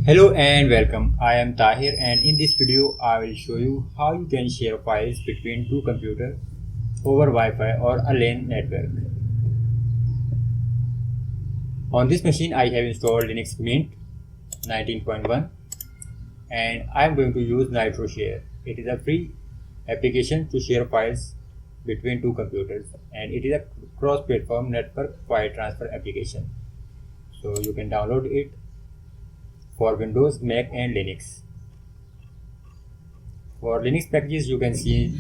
Hello and welcome. I am Tahir and in this video I will show you how you can share files between two computers over Wi-Fi or a LAN network. On this machine I have installed Linux Mint 19.1 and I am going to use NitroShare. It is a free application to share files between two computers and it is a cross-platform network file transfer application. So you can download it for Windows, Mac and Linux. For Linux packages you can see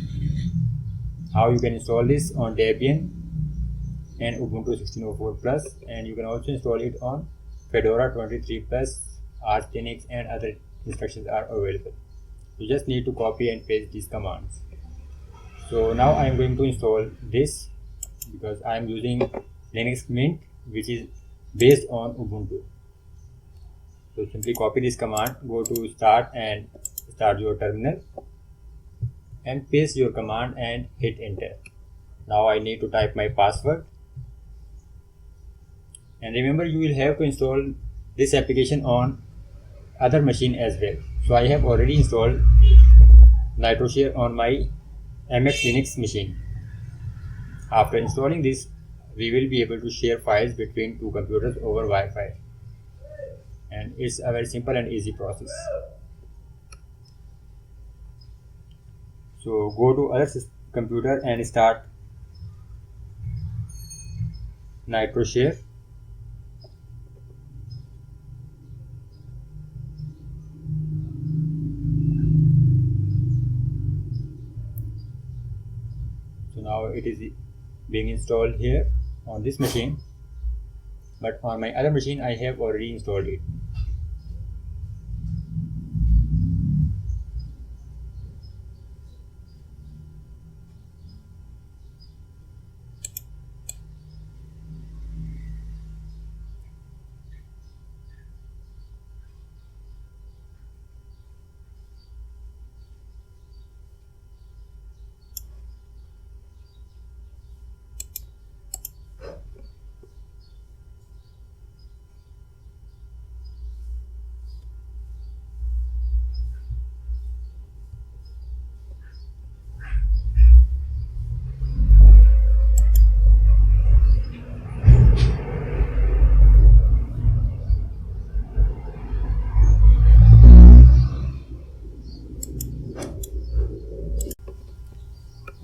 how you can install this on Debian and Ubuntu 16.04 plus, and you can also install it on Fedora 23 plus, Arch Linux and other instructions are available. You just need to copy and paste these commands. So now I am going to install this because I am using Linux Mint which is based on Ubuntu. So simply copy this command, go to start and start your terminal and paste your command and hit enter. Now I need to type my password. And remember, you will have to install this application on other machine as well. So I have already installed NitroShare on my MX Linux machine. After installing this, we will be able to share files between two computers over Wi-Fi. And it's a very simple and easy process. So go to other computer and start NitroShare. So now it is being installed here on this machine, but on my other machine I have already installed it.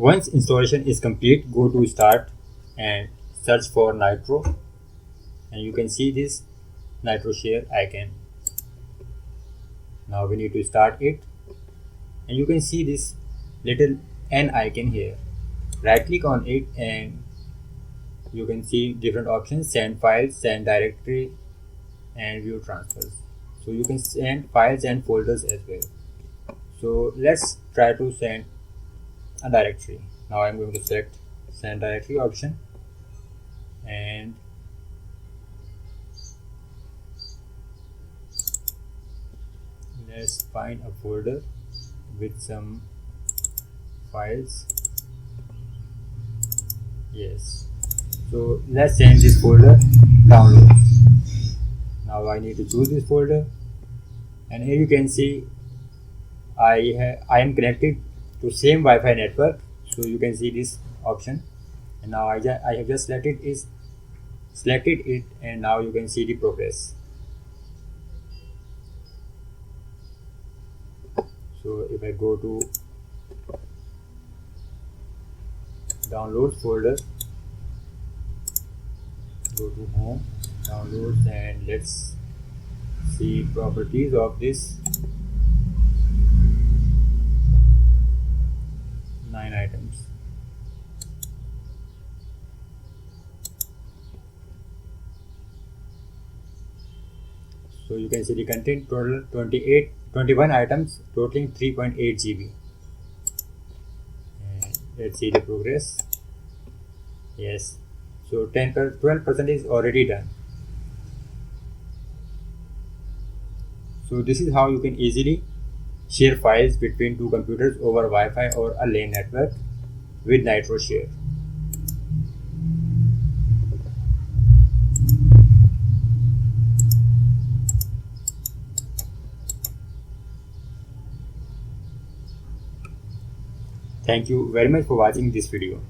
Once installation is complete, go to start and search for Nitro, and you can see this NitroShare icon. Now we need to start it, and you can see this little N icon here. Right click on it and you can see different options: send files, send directory and view transfers. So you can send files and folders as well. So let's try to send a directory. Now I'm going to select send directory option and let's find a folder with some files. Yes, so let's send this folder downloads. Now I need to choose this folder, and here you can see I am connected to same Wi-Fi network, so you can see this option. And now I have just selected it, and now you can see the progress. So if I go to downloads folder, go to home, downloads, and let's see properties of this 9 items. So you can see the content total 21 items totaling 3.8 GB. And let's see the progress. Yes, so 12% is already done. So this is how you can easily share files between two computers over Wi-Fi or a LAN network with NitroShare. Thank you very much for watching this video.